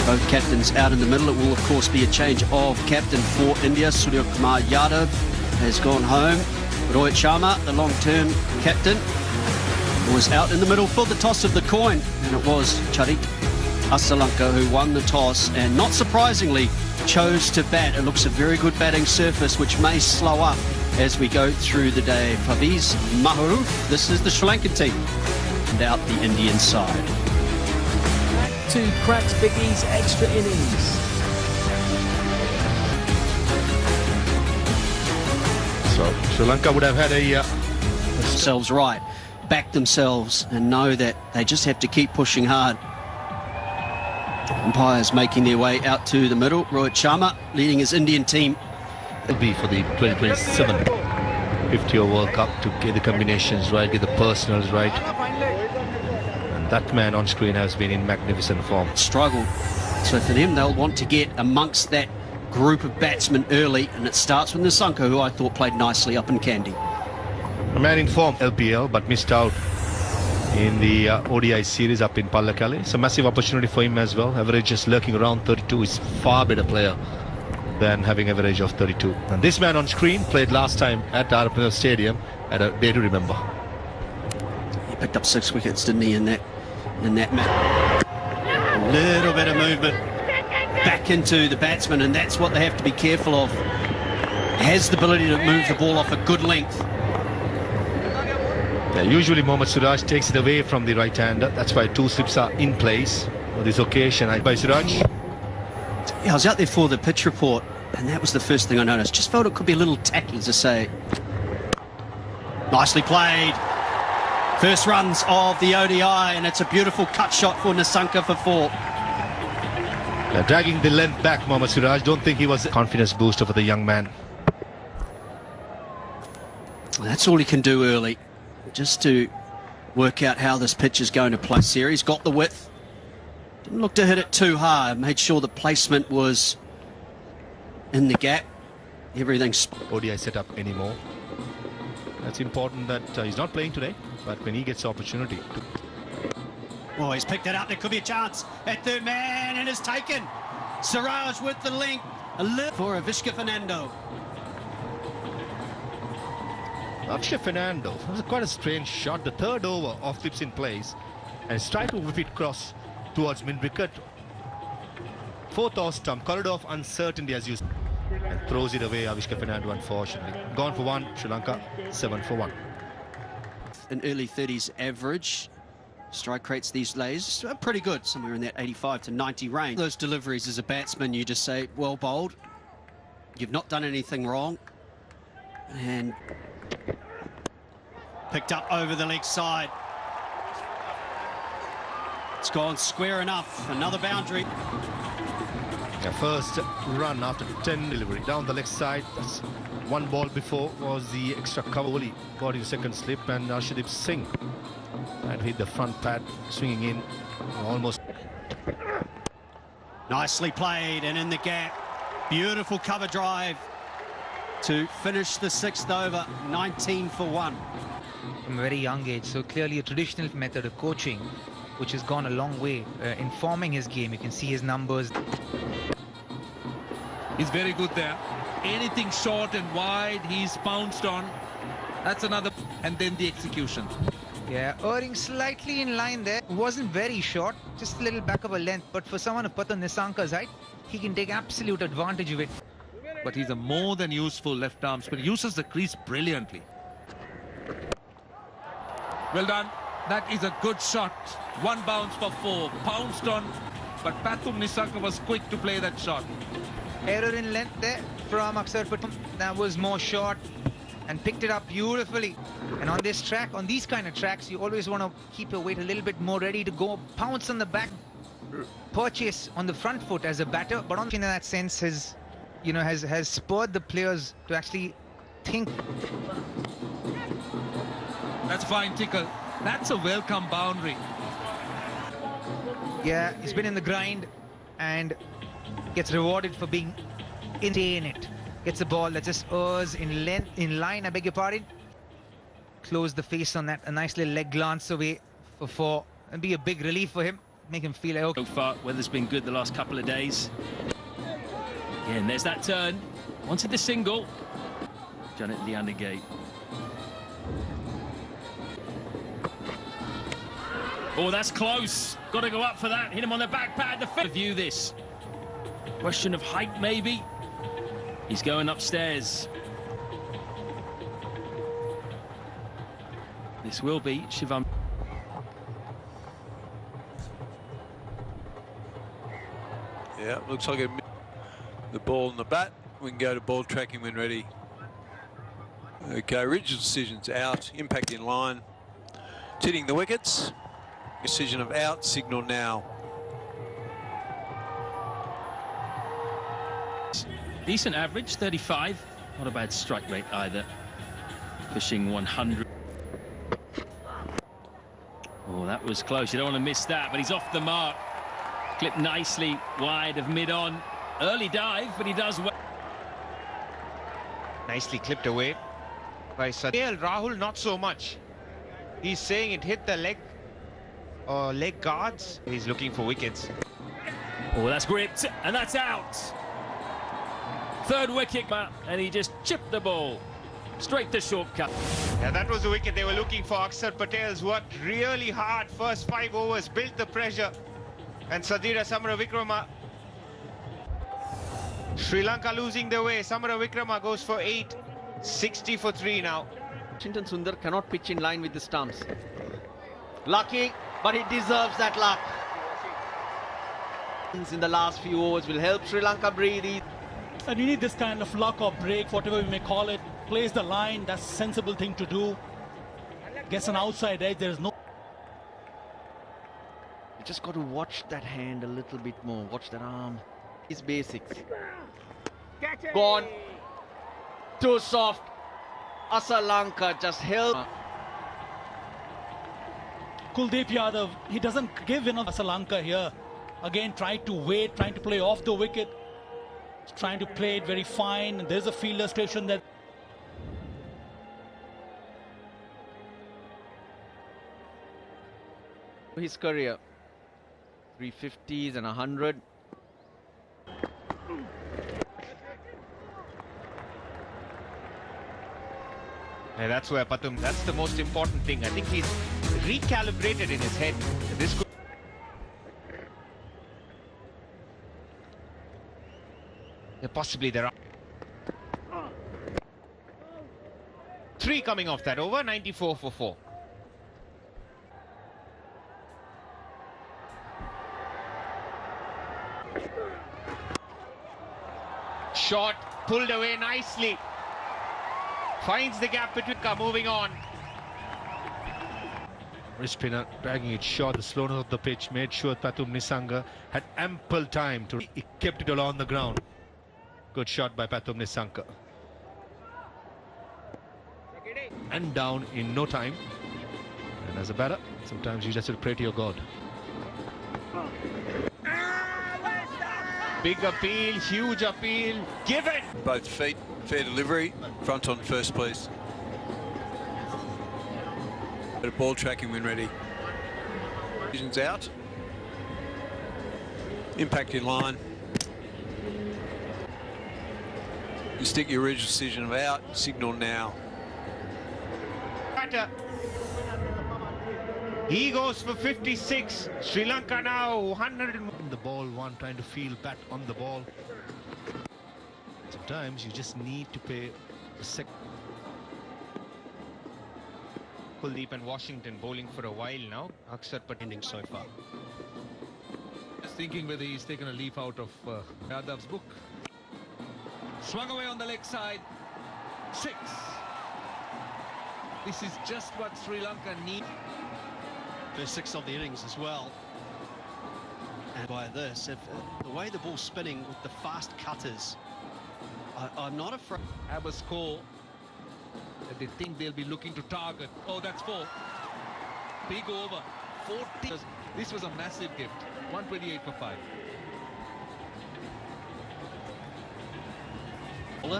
Both captains out in the middle. It will, of course, be a change of captain for India. Srilanka Yadav has gone home. Rohit Sharma, the long-term captain, was out in the middle for the toss of the coin. And it was Charit Asalanka who won the toss and, not surprisingly, chose to bat. It looks a very good batting surface, which may slow up as we go through the day. Faviz Maharu, this is the Sri Lankan team. And out the Indian side. To cracks Biggie's extra innings. So Sri Lanka would have had themselves right, back themselves, and know that they just have to keep pushing hard. Umpires making their way out to the middle. Rohit Sharma leading his Indian team. It'll be for the 2027 50-over World Cup to get the combinations right, get the personals right. And that man on screen has been in magnificent form. Struggle. So for them, they'll want to get amongst that group of batsmen early, and it starts with Nissanka, who I thought played nicely up in Kandy. A man in form, LPL, but missed out in the ODI series up in Pallakali. It's a massive opportunity for him as well. Average just lurking around 32. Is far better player than having average of 32. And this man on screen played last time at Arapura Stadium at a day to remember. He picked up 6 wickets, didn't he, in that match? A little bit of movement back into the batsman, and that's what they have to be careful of. Has the ability to move the ball off a good length. Yeah, usually Mohammad Siraj takes it away from the right-hander. That's why 2 slips are in place. For this occasion, by Siraj. Yeah, I was out there for the pitch report, and that was the first thing I noticed. Just felt it could be a little tacky, to say. Nicely played. First runs of the ODI, and it's a beautiful cut shot for Nissanka for 4. Dragging the length back, Mohammad Siraj. Don't think he was a confidence booster for the young man. That's all he can do early, just to work out how this pitch is going to play. Series got the width. Didn't look to hit it too hard. Made sure the placement was in the gap. Everything's ODI set up anymore. That's important that he's not playing today, but when he gets the opportunity. Oh, he's picked it up. There could be a chance at third man, and it's taken. Siraj with the link. A lift for Avishka Fernando. Avishka Fernando. That was quite a strange shot. The third over off flips in place, and it's tried to whip it cross towards mid-wicket. Fourth off stump, corridor of uncertainty as you and throws it away. Avishka Fernando, unfortunately. Gone for 1, Sri Lanka 7 for 1. An early 30s average. Strike rates these days are pretty good, somewhere in that 85 to 90 range. Those deliveries as a batsman, you just say, well bowled. You've not done anything wrong. And picked up over the leg side. It's gone square enough. Another boundary. Yeah, first run after 10 delivery down the leg side. That's one ball before was the extra cover. Only got his second slip, and Arshdeep Singh and hit the front pad, swinging in almost. Nicely played and in the gap. Beautiful cover drive to finish the 6th over. 19 for 1. From a very young age, so clearly a traditional method of coaching, which has gone a long way in forming his game. You can see his numbers. He's very good there. Anything short and wide, he's pounced on. That's another. And then the execution. Yeah, erring slightly in line there. Wasn't very short, just a little back of a length. But for someone of Patan Nissanka's height, he can take absolute advantage of it. But he's a more than useful left arm spinner. Uses the crease brilliantly. Well done. That is a good shot. 1 bounce for 4. Pounced on. But Pathum Nissanka was quick to play that shot. Error in length there from Akshar Patel. That was more short and picked it up beautifully. And on this track, on these kind of tracks, you always want to keep your weight a little bit more ready to go. Pounce on the back, purchase on the front foot as a batter. But in that sense, has spurred the players to actually think. That's fine, Tickle. That's a welcome boundary. Yeah, he's been in the grind and gets rewarded for being in it. Gets a ball that just errs in length, in line, I beg your pardon. Close the face on that. A nice little leg glance away for 4. And be a big relief for him. make him feel like, okay. So far, weather's been good the last couple of days. Again, there's that turn. Wanted the single. Done it at the undergate. Oh, that's close. Got to go up for that. Hit him on the back pad. The view this. Question of height, maybe. He's going upstairs. This will be Shivam. Yeah, looks like the ball and the bat. We can go to ball tracking when ready. Okay, original decision's out. Impact in line. It's hitting the wickets. Decision of out. Signal now. Decent average, 35. Not a bad strike rate either. Pushing 100. Oh, that was close. You don't want to miss that, but he's off the mark. Clipped nicely wide of mid-on. Early dive, but he does well. Nicely clipped away by Sadil. Rahul, not so much. He's saying it hit the leg guards. He's looking for wickets. Oh, that's gripped, and that's out. Third wicket, and he just chipped the ball straight to shortcut. Yeah, that was the wicket they were looking for. Akshar Patel's worked really hard. First 5 overs, built the pressure. And Sadira Samaravikrama. Sri Lanka losing their way. Samaravikrama goes for 8. 60 for 3 now. Washington Sundar cannot pitch in line with the stumps. Lucky, but he deserves that luck. In the last few overs will help Sri Lanka breathe. And you need this kind of luck or break, whatever we may call it. Plays the line, that's a sensible thing to do. Gets an outside edge, there is no... You just got to watch that hand a little bit more. Watch that arm. It's basics. Gone. Too soft. Sri Lanka just held. Kuldeep Yadav, he doesn't give enough. Sri Lanka here. Again, trying to wait, trying to play off the wicket. Trying to play it very fine. And there's a fielder station that... His career. 350s and 100. Yeah, that's where Patum, that's the most important thing. I think he's recalibrated in his head. This could... Yeah, possibly there are 3 coming off that over. 94 for 4. Shot pulled away nicely. Finds the gap between. Moving on. Wrist spinner dragging it short. The slowness of the pitch made sure Pathum Nisanga had ample time to. He kept it along the ground. Good shot by Pathum Nisanga. And down in no time. And as a batter, sometimes you just have to pray to your God. Big appeal, huge appeal, given. Both feet, fair delivery. Front on first, please. Go to ball tracking when ready. Decision's out. Impact in line. You stick your original decision of out. Signal now. He goes for 56. Sri Lanka now 100. The ball one trying to feel bat on the ball. Sometimes you just need to pay a sec. Kuldeep and Washington bowling for a while now. Akshar Patel so far. Just thinking whether he's taken a leaf out of Yadav's book. Swung away on the leg side. 6. This is just what Sri Lanka need. There's 6 of the innings as well. And by this, if the way the ball's spinning with the fast cutters, I'm not afraid. Have a score that they think they'll be looking to target. Oh, that's 4. Big over. 40. This was a massive gift. 128 for 5.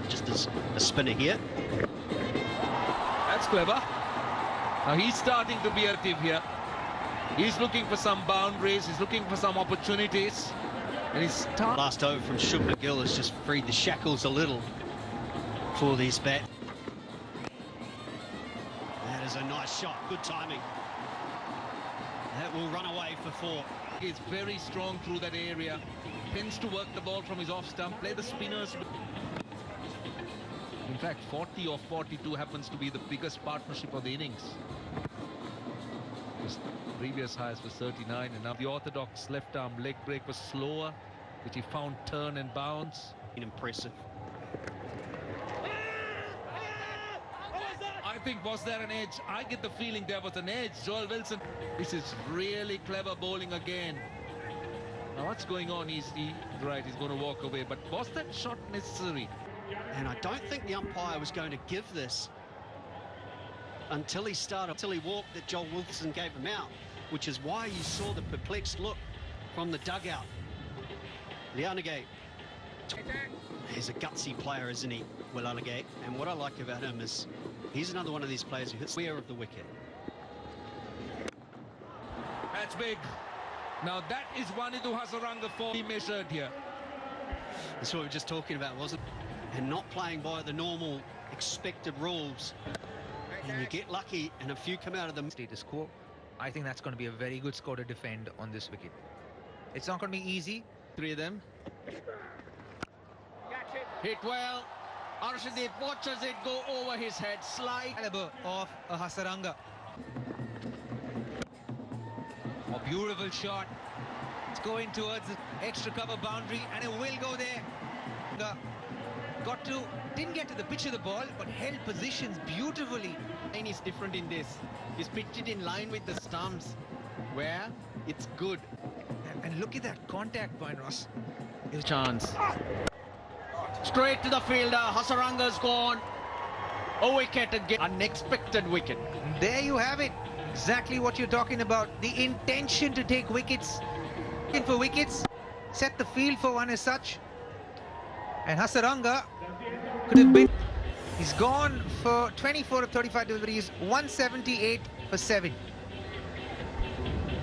Just as a spinner here. That's clever. Now he's starting to be active here. He's looking for some boundaries, he's looking for some opportunities. And he's Last over from Shubman Gill has just freed the shackles a little for this bat. That is a nice shot, good timing. That will run away for 4. He's very strong through that area. Tends to work the ball from his off stump, play the spinners. In fact, 40 or 42 happens to be the biggest partnership of the innings. His previous highest was 39, and now the orthodox left arm leg break was slower, which he found turn and bounce. Impressive. I think, was there an edge? I get the feeling there was an edge. Joel Wilson, this is really clever bowling again. Now what's going on? He's right, he's going to walk away, but was that shot necessary? And I don't think the umpire was going to give this until he walked that Joel Wilson gave him out, which is why you saw the perplexed look from the dugout. Lianagate. He's a gutsy player, isn't he, Will Lianagate? And what I like about him is he's another one of these players who hits square of the wicket. That's big. Now that is Wanindu Hasaranga fully measured here. That's what we were just talking about, wasn't it? And not playing by the normal expected rules. And you get lucky and a few come out of the Status quo. I think that's going to be a very good score to defend on this wicket. It's not going to be easy. 3 of them. Hit well. Arshdeep watches it go over his head. Slide. Caliber of a Hasaranga. A beautiful shot. It's going towards the extra cover boundary, and it will go there. Didn't get to the pitch of the ball, but held positions beautifully. Line is different in this. He's pitched it in line with the stumps, where it's good. And look at that contact point, Ross. Chance. Straight to the fielder. Hasaranga's gone. A wicket again. Unexpected wicket. There you have it. Exactly what you're talking about. The intention to take wickets. In for wickets. Set the field for one as such. And Hasaranga could have been. He's gone for 24 of 35 deliveries. 178 for 7.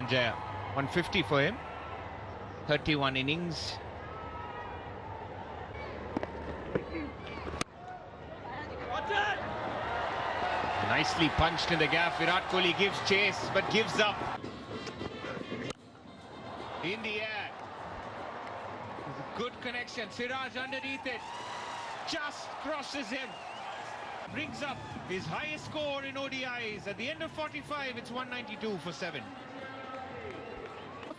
Jaya, 150 for him. 31 innings. Nicely punched in the gap. Virat Kohli gives chase but gives up. In the air. Good connection. Siraj underneath it. Just crosses him. Brings up his highest score in ODIs. At the end of 45, it's 192 for 7.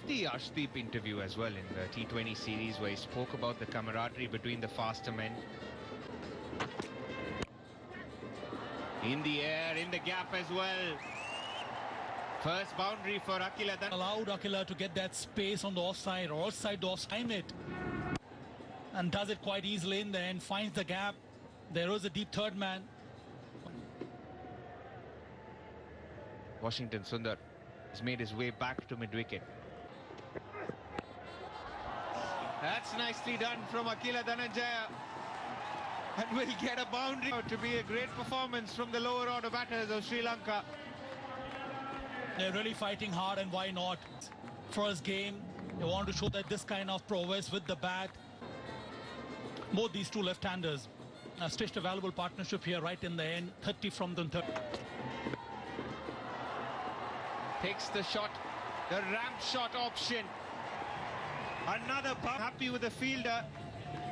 The Arshdeep interview as well in the T20 series, where he spoke about the camaraderie between the faster men. In the air, in the gap as well. First boundary for Akila. Allowed Akila to get that space on the offside or outside the offside it. And does it quite easily in there and finds the gap. There was a deep third man. Washington Sundar has made his way back to mid-wicket. That's nicely done from Akila Dhananjaya. And will get a boundary. To be a great performance from the lower order batters of Sri Lanka. They're really fighting hard, and why not? First game, they want to show that this kind of prowess with the bat. Both these two left-handers stitched a valuable partnership here right in the end. 30 from the third. Takes the shot, the ramp shot option. Another bump. Happy with the fielder.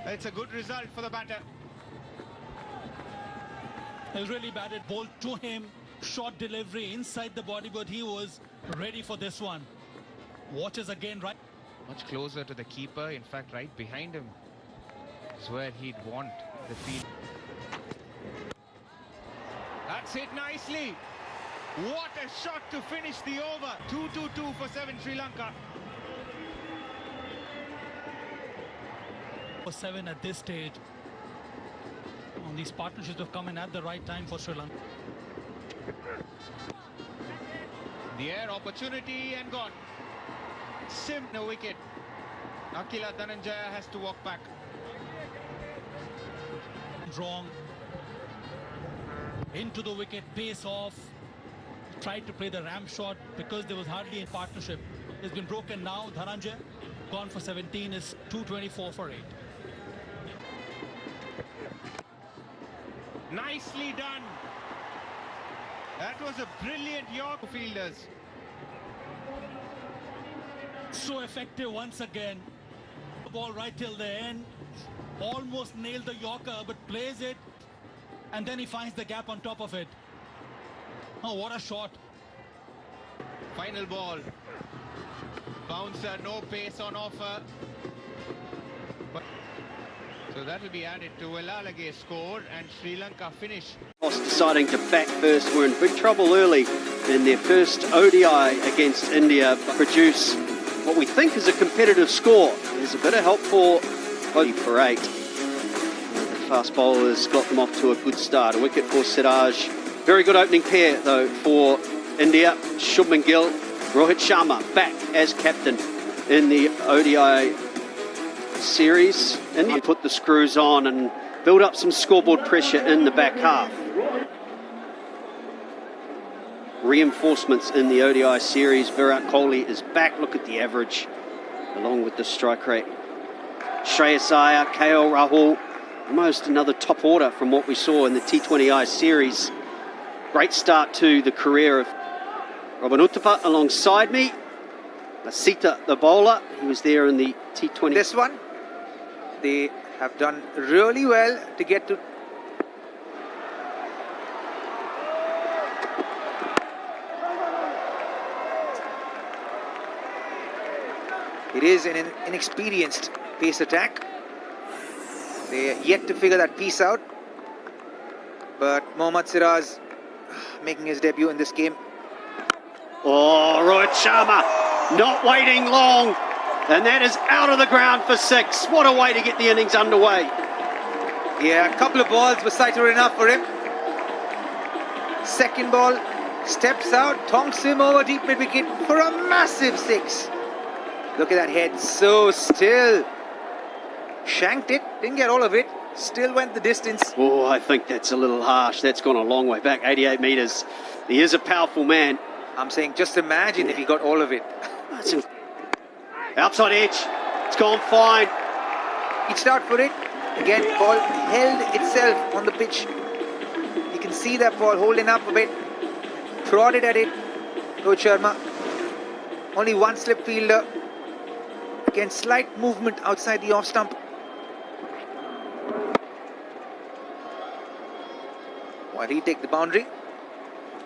It's a good result for the batter. He was really batted, ball to him, short delivery inside the body, but he was ready for this one. Watches again right. Much closer to the keeper, in fact right behind him is where he'd want the field. That's hit nicely. What a shot to finish the over. 2-2-2 for 7 Sri Lanka. For 7 at this stage. And these partnerships have come in at the right time for Sri Lanka. The air opportunity and gone. No wicket. Akila Dhananjaya has to walk back. Wrong. Into the wicket, pace off. tried to play the ram shot because there was hardly a partnership. It's been broken now. Dhananjay gone for 17 is 224 for 8. Nicely done. That was a brilliant York fielders. So effective once again. The ball right till the end. Almost nailed the Yorker, but plays it. And then he finds the gap on top of it. Oh, what a shot. Final ball. Bouncer, no pace on offer. So that will be added to Velalage score and Sri Lanka finish. Deciding to bat first. We're in big trouble early in their first ODI against India. Produce what we think is a competitive score. There's a bit of help for 8. The fast bowlers got them off to a good start. A wicket for Siraj. Very good opening pair though for India. Shubman Gill, Rohit Sharma back as captain in the ODI series. India put the screws on and build up some scoreboard pressure in the back half. Reinforcements in the ODI series. Virat Kohli is back. Look at the average along with the strike rate. Shreyas Iyer, KL Rahul, almost another top order from what we saw in the T20I series. Great start to the career of Robin Uthappa alongside me. Lasita, the bowler, he was there in the T20. This one, they have done really well to get to. It is an inexperienced pace attack. They are yet to figure that piece out. But Mohammad Siraj making his debut in this game. Oh, Rohit Sharma not waiting long. And that is out of the ground for 6. What a way to get the innings underway. Yeah, a couple of balls were sighted enough for him. Second ball, steps out, tonks him over deep mid-wicket for a massive 6. Look at that head, so still. Shanked it, didn't get all of it, still went the distance. Oh, I think that's a little harsh. That's gone a long way back, 88 metres. He is a powerful man. I'm saying, just imagine if he got all of it. Outside edge, it's gone fine. Reached out for it. Again, ball held itself on the pitch. You can see that ball holding up a bit. Prodded at it. Rohit Sharma. Only one slip fielder. Again, slight movement outside the off stump. While he take the boundary.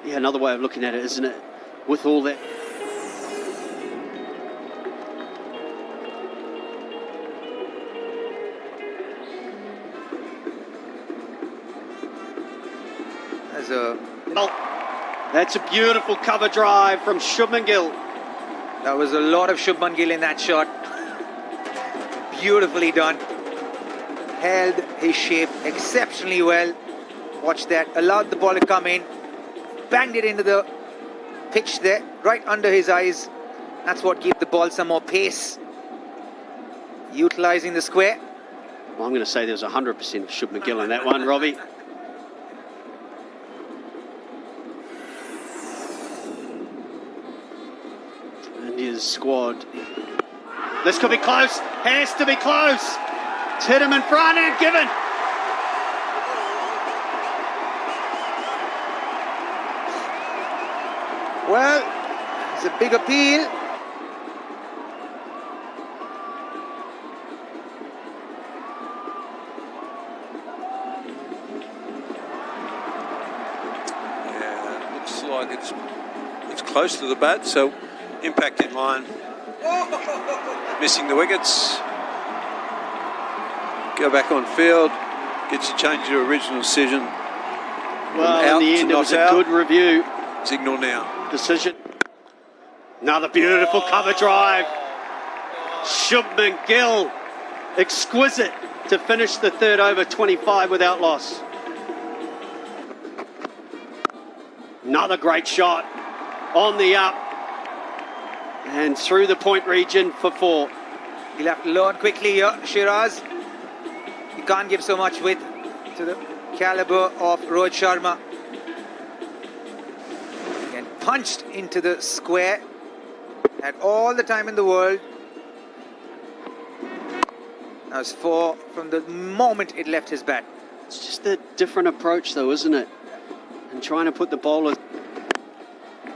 Yeah, another way of looking at it, isn't it? With all that. That's a beautiful cover drive from Shubman Gill. That was a lot of Shubman Gill in that shot. Beautifully done. Held his shape exceptionally well. Watch that. Allowed the ball to come in. Banged it into the pitch there, right under his eyes. That's what gave the ball some more pace. Utilising the square. Well, I'm going to say there was 100% of Shubman Gill in that one, Robbie. India's squad. This could be close. Has to be close. It's hit him in front and given. Well, it's a big appeal. Yeah, it looks like it's close to the bat, so impact in line. Missing the wickets. Go back on field. Gets you changed your original decision. Well, in the end, it was a good review. Signal now. Decision. Another beautiful cover drive. Shubman Gill, exquisite to finish the third over 25 without loss. Another great shot on the up and through the point region for 4. He'll have to learn quickly here, Shiraz. You can't give so much width to the caliber of Rohit Sharma. Again, punched into the square. Had all the time in the world. That was 4 from the moment it left his bat. It's just a different approach though, isn't it? And trying to put the bowler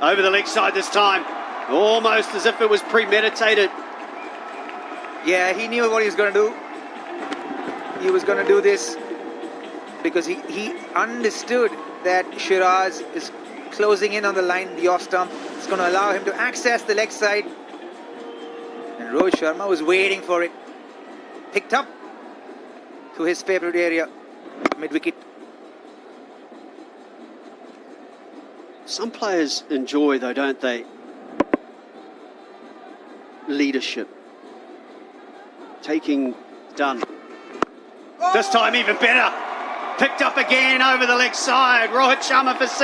over the leg side this time. Almost as if it was premeditated. Yeah, he knew what he was going to do. He was going to do this because he understood that Shiraz is closing in on the line, the off stump. It's going to allow him to access the leg side. And Rohit Sharma was waiting for it. Picked up to his favourite area, mid-wicket. Some players enjoy, though, don't they? Leadership. Taking done. Oh! This time even better. Picked up again over the leg side. Rohit Sharma for 6.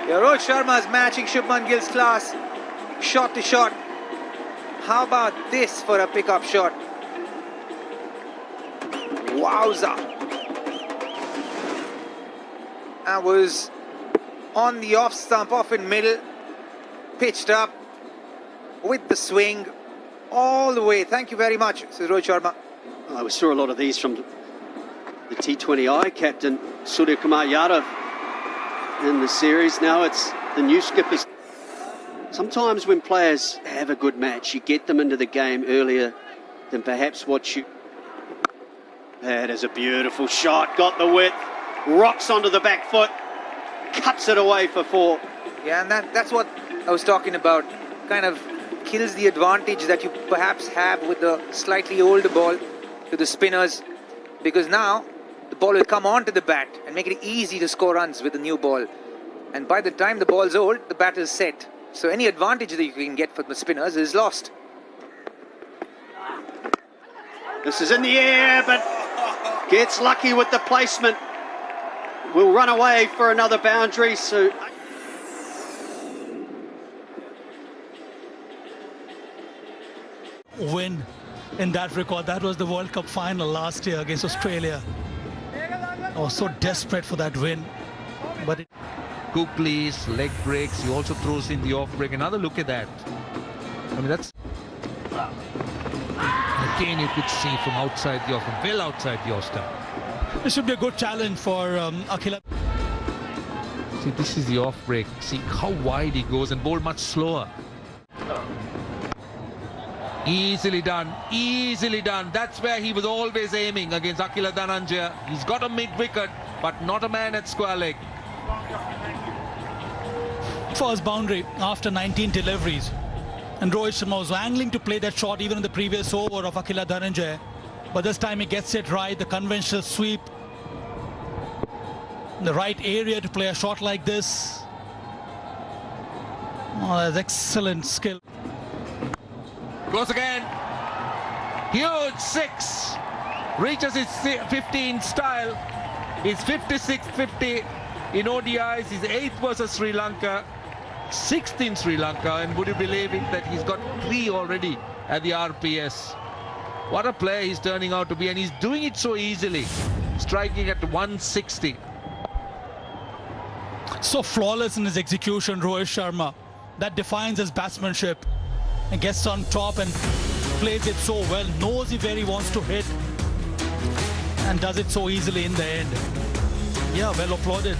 Yeah, Rohit Sharma is matching Shubman Gill's class, shot to shot. How about this for a pickup shot? Wowza. That was on the off stump, off in middle, pitched up with the swing all the way. Thank you very much, says Rohit Sharma. Oh, we saw a lot of these from the T20I captain, Surya Kumar Yadav, in the series. Now it's the new skippers. Sometimes when players have a good match, you get them into the game earlier than perhaps what you... That is a beautiful shot, got the width, rocks onto the back foot, cuts it away for 4. Yeah, and that's what I was talking about. Kind of kills the advantage that you perhaps have with the slightly older ball to the spinners, because now the ball will come onto the bat and make it easy to score runs with the new ball. And by the time the ball's old, the bat is set. So any advantage that you can get from the spinners is lost. This is in the air, but gets lucky with the placement. Will run away for another boundary. So win in that record. That was the World Cup final last year against Australia. I was so desperate for that win, but Cookleys, leg breaks, he also throws in the off break. Another look at that. I mean, that's... Again, you could see from outside the off, well outside the off stump. This should be a good challenge for Akila. See, this is the off break. See how wide he goes and bowl much slower. Easily done, easily done. That's where he was always aiming against Akila Dhananjaya. He's got a mid-wicket, but not a man at square leg. First boundary after 19 deliveries. And Rohit Sharma was angling to play that shot even in the previous over of Akila Dhananjaya. But this time he gets it right, the conventional sweep. The right area to play a shot like this. Oh, that's excellent skill. Goes again. Huge 6. Reaches his 15 style. He's 56-50 in ODIs. His 8th versus Sri Lanka. 6th in Sri Lanka. And would you believe it that he's got 3 already at the RPS. What a player he's turning out to be. And he's doing it so easily. Striking at 160. So flawless in his execution, Rohit Sharma. That defines his batsmanship. And gets on top and plays it so well, knows where he wants to hit, and does it so easily in the end. Yeah, well applauded.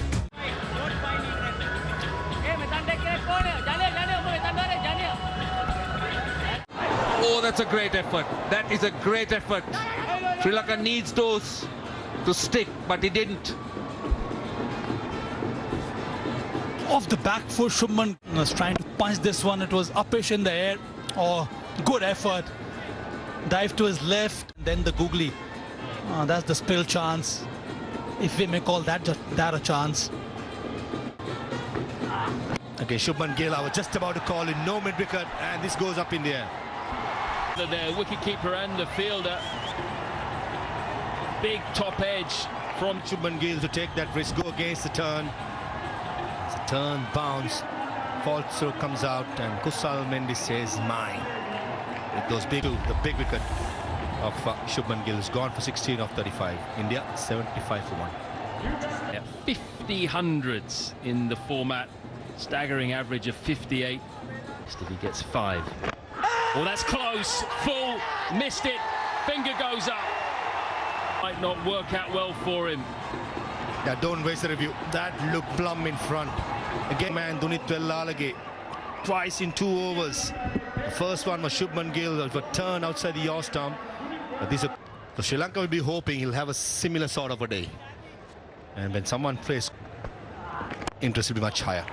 Oh, that's a great effort. That is a great effort. Sri Lanka needs those to stick, but he didn't. Off the back foot, Shubman was trying to punch this one. It was uppish in the air. Oh, good effort. Dive to his left, then the googly. Oh, that's the spill chance, if we may call that a chance. Okay, Shubman Gill, I was just about to call it no mid-wicket, and this goes up in the air. The wicketkeeper and the fielder. Big top edge from Shubman Gill to take that risk, go against the turn. It's a turn, bounce. Fall through comes out, and Kusal Mendy says mine. It goes big to the big wicket of Shubman Gill. Is gone for 16 of 35. India 75 for 1. Yeah, 50 hundreds in the format. Staggering average of 58. If he gets 5. Oh, that's close. Full. Missed it. Finger goes up. Might not work out well for him. Yeah, don't waste the review. That looked plumb in front. Again, man, Dunit Vellalage. Twice in 2 overs. The first one was Shubman Gill of a turn outside the yaw stump. So Sri Lanka will be hoping he'll have a similar sort of a day. And when someone plays, interest will be much higher.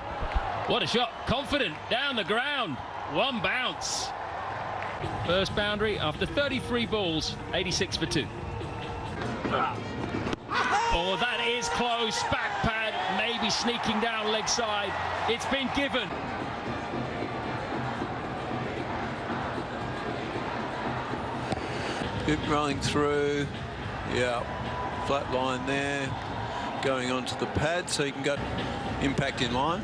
What a shot. Confident. Down the ground. 1 bounce. First boundary after 33 balls. 86 for 2. Oh, that is close. Back pad. Maybe sneaking down leg side. It's been given. Bit rolling through. Yeah. Flat line there. Going onto the pad so he can go impact in line.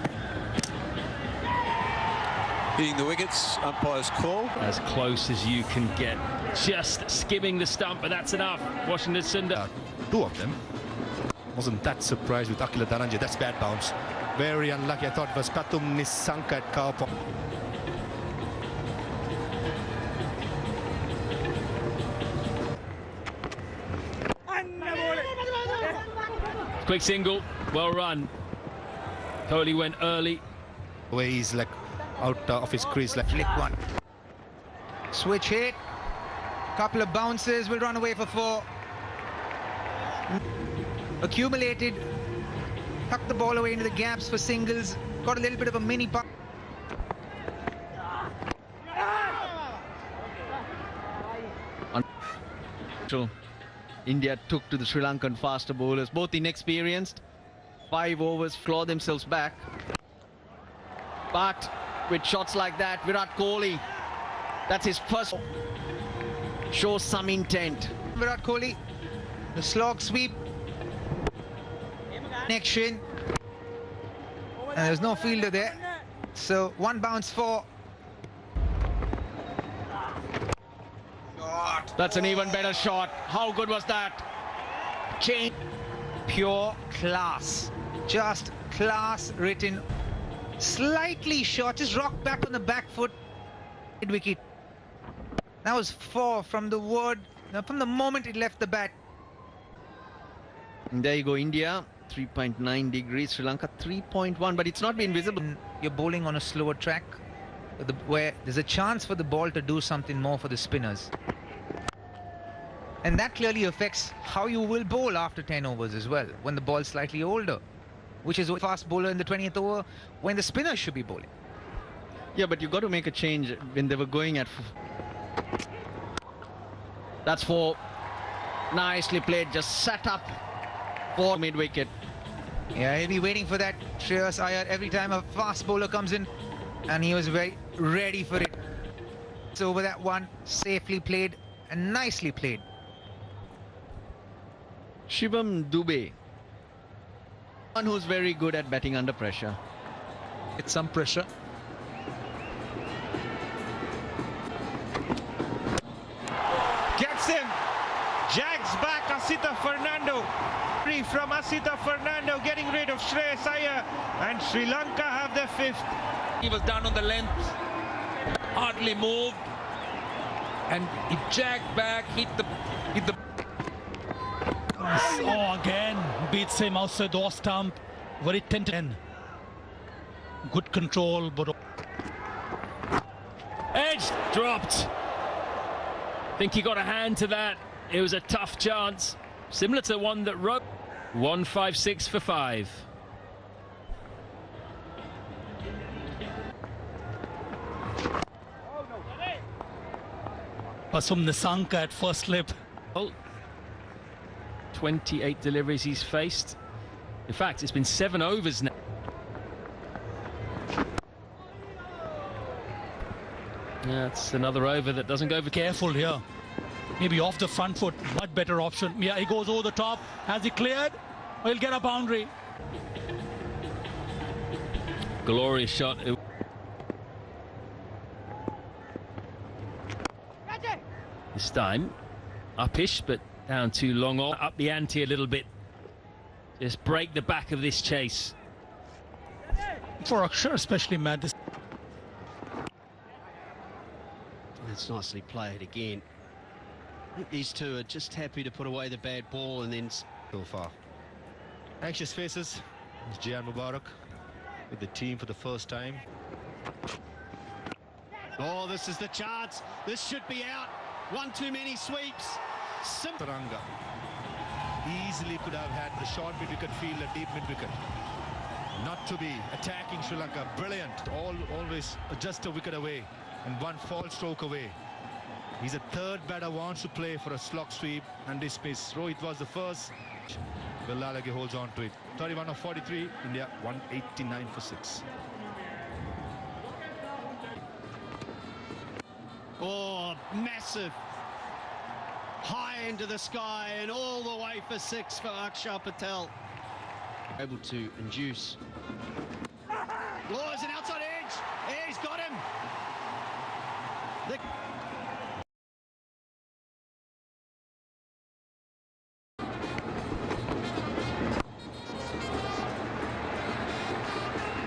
Hitting the wickets, umpire's call. As close as you can get. Just skimming the stump, but that's enough. Washington Sundar. 2 of them. Wasn't that surprised with Akila Dhananjay. That's bad bounce. Very unlucky. I thought it was Pathum Nissanka at cover point. Quick single, well run. Kohli went early. The way he's like out of his crease. Like Flick one. Switch hit. Couple of bounces. Will run away for 4. Accumulated. Tucked the ball away into the gaps for singles. Got a little bit of a mini putt. India took to the Sri Lankan faster bowlers, both inexperienced. 5 overs, claw themselves back. But with shots like that, Virat Kohli, that's his first, shows some intent. Virat Kohli, the slog sweep. Connection. And there's no fielder there. So 1 bounce 4. That's an even better shot. How good was that? Change. Pure class. Just class written. Slightly short. Just rocked back on the back foot. Wicket. That was 4 from the word. From the moment it left the bat. And there you go, India. 3.9 degrees. Sri Lanka 3.1. But it's not been visible. You're bowling on a slower track. Where there's a chance for the ball to do something more for the spinners. And that clearly affects how you will bowl after 10 overs as well, when the ball's slightly older, which is a fast bowler in the 20th over, when the spinners should be bowling. Yeah, but you got to make a change when they were going at... That's 4. Nicely played, just set up for mid-wicket. Yeah, he'll be waiting for that, Shreyas Iyer, every time a fast bowler comes in, and he was very ready for it. So over that one, safely played and nicely played. Shivam Dube, one who's very good at batting under pressure. It's some pressure. Gets him. Jags back Asita Fernando. Free from Asita Fernando, getting rid of Shreyas Iyer. And Sri Lanka have their 5th. He was down on the length, hardly moved, and he jagged back, hit the. Oh, again beats him outside the off stump. Very tentative. Good control, but Edge dropped. Think he got a hand to that. It was a tough chance, similar to one that wrote. 156 for 5. Pathum Nissanka at first slip. 28 deliveries he's faced. In fact, it's been 7 overs now. Yeah, it's another over that doesn't go for... Careful here. Maybe off the front foot. Much better option. Yeah, he goes over the top. Has he cleared? He'll get a boundary. Glorious shot. This time, uppish, but down too long. Up the ante a little bit. Just break the back of this chase. For Akshar, especially Matt. That's nicely played again. I think these two are just happy to put away the bad ball and then... So far. Anxious faces. It's Jian Mubarak with the team for the first time. Oh, this is the chance. This should be out. One too many sweeps. Saranga easily could have had the short mid-wicket field, a deep mid-wicket. Not to be attacking Sri Lanka. Brilliant. Always just a wicket away and one fall stroke away. He's a third batter, wants to play for a slog sweep and dismiss. Rohit was the first. Villalage holds on to it. 31 of 43. India 189 for 6. Oh, massive. High into the sky and all the way for 6 for Akshar Patel. Able to induce. Oh, there's an outside edge. Yeah, he's got him.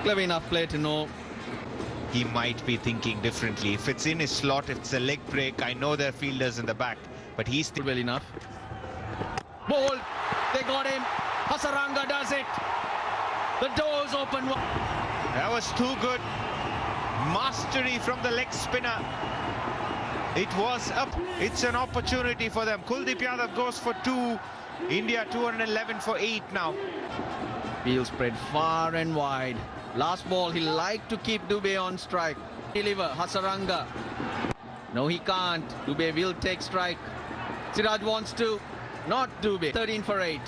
Clever enough play to know. He might be thinking differently. If it's in his slot, if it's a leg break, I know there are fielders in the back, but he's still Well enough. Ball. They got him. Hasaranga does it. The doors open. That was too good. Mastery from the leg spinner. It was up. It's an opportunity for them. Kuldeep Yadav goes for 2. India 211 for 8 now. Field spread far and wide. Last ball, he liked to keep Dubey on strike. Deliver, Hasaranga. No, he can't. Dubey will take strike. Siraj wants to. Not Dubey. 13 for 8.